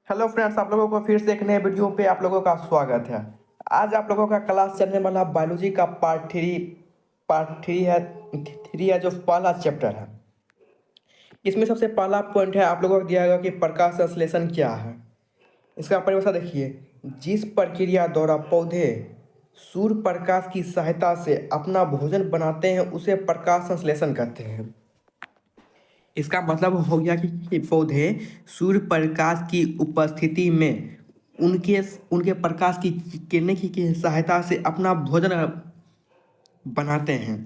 Hello friends, आप लोगों को फिर से एक नए वीडियो पे आप लोगों का स्वागत है। आज आप लोगों का क्लास चलने वाला बायोलॉजी का पार्ट थ्री है जो पहला चैप्टर है। इसमें सबसे पहला पॉइंट है, आप लोगों को दिया गया कि प्रकाश संश्लेषण क्या है। इसका परिभाषा देखिए। जिस प्रक्रिया द्वारा पौधे सूर्य प्रकाश की सहायता से अपना भोजन बनाते हैं उसे प्रकाश संश्लेषण कहते हैं। इसका मतलब हो गया कि पौधे सूर्य प्रकाश की उपस्थिति में उनके उनके प्रकाश की किरणें की सहायता से अपना भोजन बनाते हैं,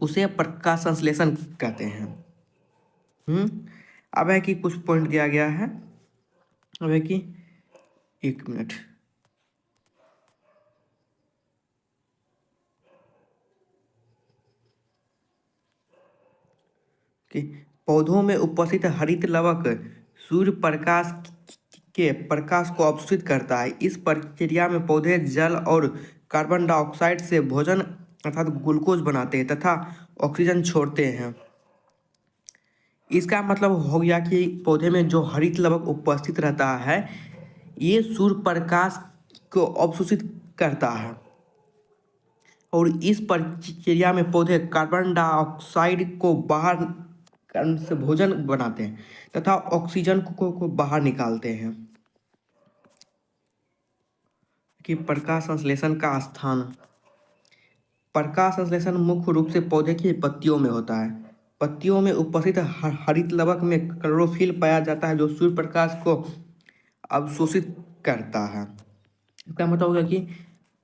उसे प्रकाश संश्लेषण कहते हैं। अब है कि कुछ पॉइंट दिया गया है। अब है कि एक मिनट कि पौधों में उपस्थित हरित लवक सूर्य प्रकाश के प्रकाश को अवशोषित करता है। इस प्रक्रिया में पौधे जल और कार्बन डाइऑक्साइड से भोजन अर्थात ग्लूकोज बनाते हैं तथा ऑक्सीजन छोड़ते हैं। इसका मतलब हो गया कि पौधे में जो हरित लवक उपस्थित रहता है ये सूर्य प्रकाश को अवशोषित करता है और इस प्रक्रिया में पौधे कार्बन डाइऑक्साइड को बाहर से भोजन बनाते हैं तथा ऑक्सीजन को बाहर निकालते हैं। कि प्रकाश संश्लेषण का स्थान। प्रकाश संश्लेषण मुख्य रूप से पौधे की पत्तियों में होता है। पत्तियों में उपस्थित हरित लवक में क्लोरोफिल पाया जाता है जो सूर्य प्रकाश को अवशोषित करता है। इसका मतलब होगा कि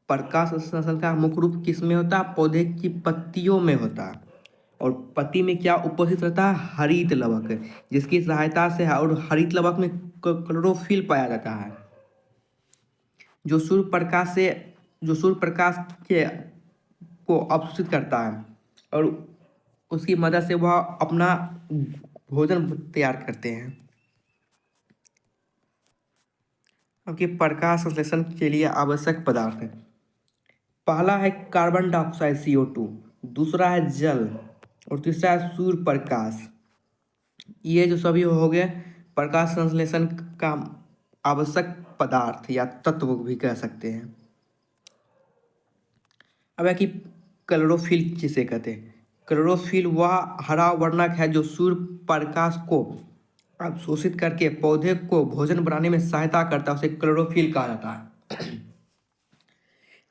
प्रकाश संश्लेषण का मुख्य रूप किस में होता है? पौधे की पत्तियों में होता है। और पत्ती में क्या उपस्थित रहता है? हरित लवक, जिसकी सहायता से और हरित लवक में क्लोरोफिल पाया जाता है जो सूर्य प्रकाश के को अवशोषित करता है और उसकी मदद से वह अपना भोजन तैयार करते हैं। क्योंकि प्रकाश संश्लेषण के लिए आवश्यक पदार्थ है। पहला है कार्बन डाइऑक्साइड CO2, दूसरा है जल और तीसरा है सूर्य प्रकाश। ये जो सभी हो गए प्रकाश संश्लेषण का आवश्यक पदार्थ या तत्व भी कह सकते हैं। अब है कि क्लोरोफिल किसे कहते हैं? क्लोरोफिल वह हरा वर्णक है जो सूर्य प्रकाश को अवशोषित करके पौधे को भोजन बनाने में सहायता करता है, उसे क्लोरोफिल कहा जाता है।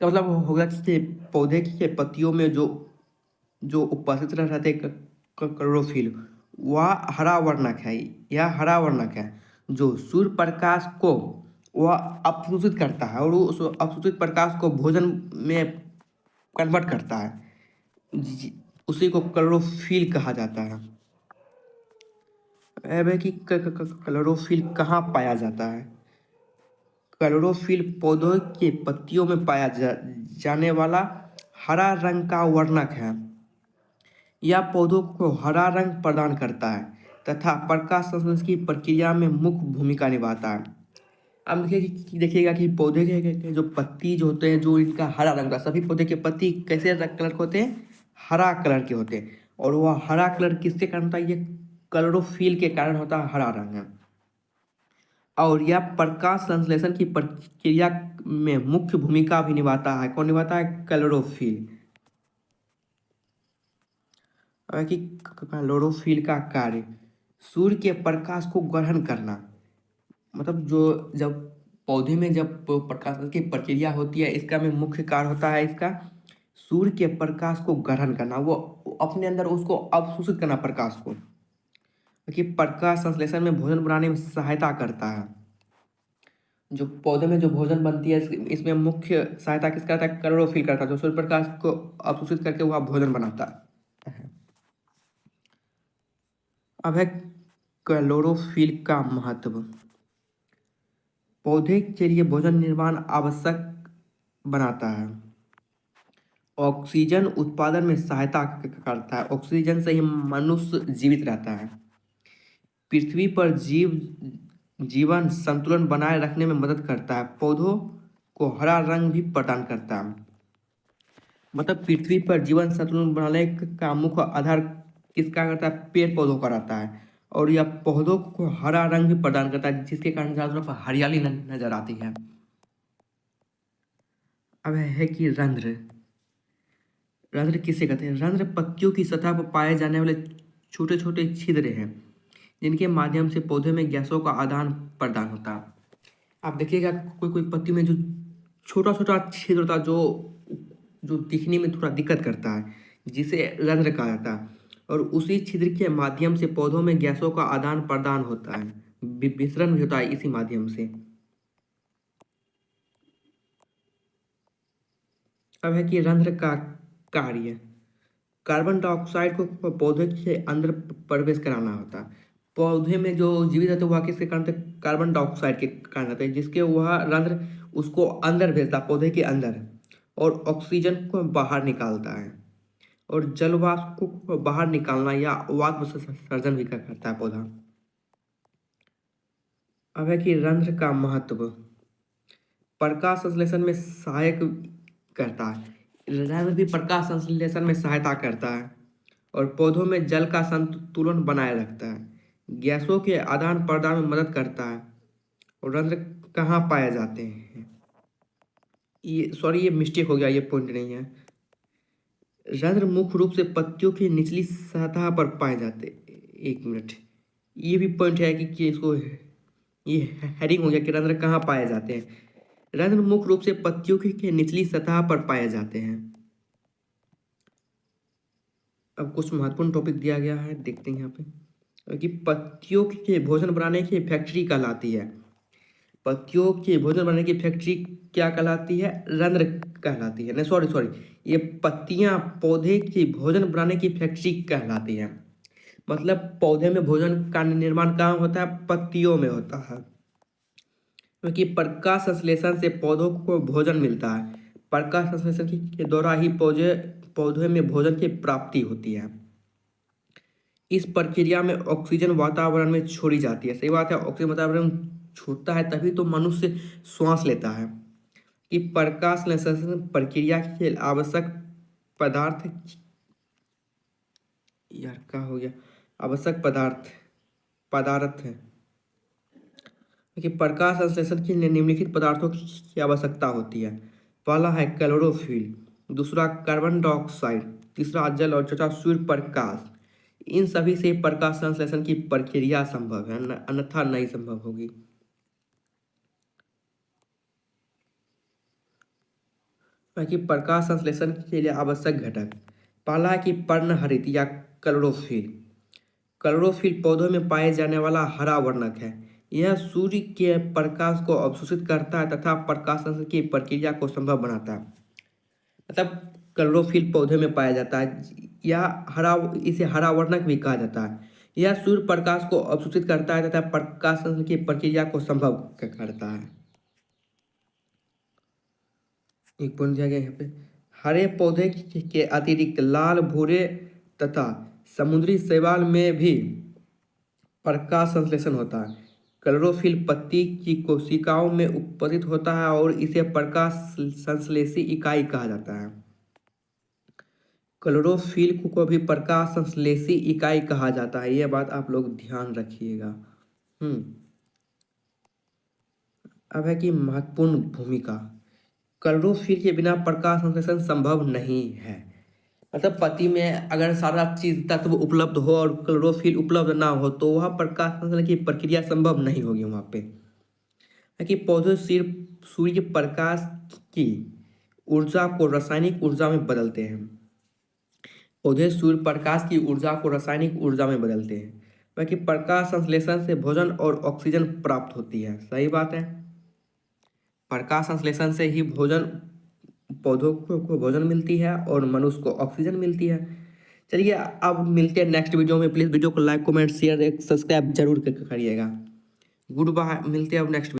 तो मतलब होगा कि पौधे की पत्तियों में जो जो उपस्थित रहते क्लोरोफिल वह हरा वर्णक है। यह हरा वर्णक है जो सूर्य प्रकाश को वह अवशोषित करता है और उस अवशोषित प्रकाश को भोजन में कन्वर्ट करता है। उसी को क्लोरोफिल कहा जाता है। अब है कि क्लोरोफिल कहाँ पाया जाता है? क्लोरोफिल पौधों के पत्तियों में पाया जाने वाला हरा रंग का वर्णक है। यह पौधों को हरा रंग प्रदान करता है तथा प्रकाश संश्लेषण की प्रक्रिया में मुख्य भूमिका निभाता है। अब देखिएगा कि पौधे के जो पत्ती जो होते हैं जो इनका हरा रंग का, सभी पौधे के पत्ती कैसे कलर के होते हैं? हरा कलर के होते हैं। और वह हरा कलर किसके कारण होता है? ये क्लोरोफिल के कारण होता है हरा रंग है। और यह प्रकाश संश्लेषण की प्रक्रिया में मुख्य भूमिका भी निभाता है। कौन निभाता है? क्लोरोफिल। कि क्लोरोफिल का कार्य सूर्य के प्रकाश को ग्रहण करना। मतलब जो जब पौधे में जब प्रकाश की प्रक्रिया होती है इसका में मुख्य कार्य होता है इसका सूर्य के प्रकाश को ग्रहण करना, वो अपने अंदर उसको अवशोषित करना प्रकाश को, क्योंकि प्रकाश संश्लेषण में भोजन बनाने में सहायता करता है। जो पौधे में जो भोजन बनती है इसमें मुख्य सहायता किस करता है? क्लोरोफिल करता है, जो सूर्य प्रकाश को अवशोषित करके वह भोजन बनाता है। अब है क्लोरोफिल का महत्व। पौधे के लिए भोजन निर्माण आवश्यक बनाता है। ऑक्सीजन उत्पादन में सहायता करता है। ऑक्सीजन से ही मनुष्य जीवित रहता है। पृथ्वी पर जीवन संतुलन बनाए रखने में मदद करता है। पौधों को हरा रंग भी प्रदान करता है। मतलब पृथ्वी पर जीवन संतुलन बनाने का मुख्य आधार किसका करता है? पेड़ पौधों का रहता है। और यह पौधों को हरा रंग भी प्रदान करता है, जिसके कारण चारों तरफ हरियाली नजर आती है। अब है कि रंध्र। रंध्र किसे कहते हैं? रंध्र पत्तियों की सतह पर पाए जाने वाले छोटे छोटे छिद्र हैं, जिनके माध्यम से पौधे में गैसों का आदान प्रदान होता है। आप देखिएगा कोई कोई पत्ती में जो छोटा छोटा छिद्र होता है, जो दिखने में थोड़ा दिक्कत करता है, जिसे रंध्र कहा जाता है। और उसी छिद्र के माध्यम से पौधों में गैसों का आदान प्रदान होता है, विसरण भी होता है इसी माध्यम से। अब है कि रंध्र का कार्य। कार्बन डाइऑक्साइड को पौधे के अंदर प्रवेश कराना होता है। पौधे में जो जीवित रहते हैं वह किसके कारण? कार्बन डाइऑक्साइड के कारण रहते हैं, जिसके वह रंध्र उसको अंदर भेजता है, पौधे के अंदर, और ऑक्सीजन को बाहर निकालता है। और जल वाष्प को बाहर निकालना या वाष्प सर्जन भी करता है पौधा। अब है कि रंध्र का महत्व। प्रकाश संश्लेषण में सहायक करता है। रंध्र भी प्रकाश संश्लेषण में सहायता करता है और पौधों में जल का संतुलन बनाए रखता है। गैसों के आदान प्रदान में मदद करता है। और रंध्र कहाँ पाए जाते हैं? ये मिस्टेक हो गया, ये पॉइंट नहीं है। रंध्र मुख्य रूप से पत्तियों की निचली सतह पर पाए जाते। एक मिनट, ये भी पॉइंट है कि इसको ये हेडिंग हो गया कि रंध्र कहाँ पाए जाते हैं। रंध्र मुख्य रूप से पत्तियों की निचली सतह पर पाए जाते हैं। अब कुछ महत्वपूर्ण टॉपिक दिया गया है, देखते हैं यहाँ पे कि पत्तियों के भोजन बनाने की फैक्ट्री कहलाती है। पत्तियों के भोजन बनाने की फैक्ट्री क्या कहलाती है? रंध्र कहलाती है। नहीं, सॉरी, ये पत्तियां पौधे के भोजन बनाने की फैक्ट्री कहलाती है। मतलब पौधे में भोजन का निर्माण कहाँ होता है? पत्तियों में होता है, क्योंकि प्रकाश संश्लेषण से पौधों को भोजन मिलता है। प्रकाश संश्लेषण के द्वारा ही पौधे में भोजन की प्राप्ति होती है। इस प्रक्रिया में ऑक्सीजन वातावरण में छोड़ी जाती है। सही बात है, ऑक्सीजन वातावरण में छूटता है, तभी तो मनुष्य श्वास लेता है। कि प्रकाश संश्लेषण प्रक्रिया के आवश्यक पदार्थ, यार क्या हो गया, आवश्यक पदार्थ है कि प्रकाश संश्लेषण के लिए निम्नलिखित पदार्थों की आवश्यकता होती है। पहला है क्लोरोफिल, दूसरा कार्बन डाइऑक्साइड, तीसरा जल और चौथा सूर्य प्रकाश। इन सभी से प्रकाश संश्लेषण की प्रक्रिया संभव है, अन्यथा नहीं संभव होगी। कि प्रकाश संश्लेषण के लिए आवश्यक घटक, पहला है कि पर्णहरित या क्लोरोफिल। क्लोरोफिल पौधों में पाए जाने वाला हरा वर्णक है। यह सूर्य के प्रकाश को अवशोषित करता है तथा प्रकाश संश्लेषण की प्रक्रिया को संभव बनाता है। मतलब क्लोरोफिल पौधे में पाया जाता है, इसे हरा वर्णक भी कहा जाता है। यह सूर्य प्रकाश को अवशोषित करता है तथा प्रकाश संश्लेषण की प्रक्रिया को संभव करता है। एक पॉइंट दिया गया यहाँ पे, हरे पौधे के अतिरिक्त लाल, भूरे तथा समुद्री शैवाल में भी प्रकाश संश्लेषण होता है। क्लोरोफिल पत्ती की कोशिकाओं में उत्पादित होता है और इसे प्रकाश संश्लेषी इकाई कहा जाता है। क्लोरोफिल को भी प्रकाश संश्लेषी इकाई कहा जाता है, यह बात आप लोग ध्यान रखिएगा। अब है कि महत्वपूर्ण भूमिका। क्लोरोफिल के बिना प्रकाश संश्लेषण संभव नहीं है। मतलब पत्ती में अगर सारा चीज तत्व उपलब्ध हो और क्लोरोफिल उपलब्ध ना हो तो वह प्रकाश संश्लेषण की प्रक्रिया संभव नहीं होगी वहाँ पे। है कि पौधे सिर्फ सूर्य प्रकाश की ऊर्जा को रासायनिक ऊर्जा में बदलते हैं। पौधे सूर्य प्रकाश की ऊर्जा को रासायनिक ऊर्जा में बदलते हैं, बाकी प्रकाश संश्लेषण से भोजन और ऑक्सीजन प्राप्त होती है। सही बात है, प्रकाश संश्लेषण से ही पौधों को भोजन मिलती है और मनुष्य को ऑक्सीजन मिलती है। चलिए अब मिलते हैं नेक्स्ट वीडियो में। प्लीज़ वीडियो को लाइक, कमेंट, शेयर, सब्सक्राइब जरूर करिएगा। गुड बाय, मिलते हैं अब नेक्स्ट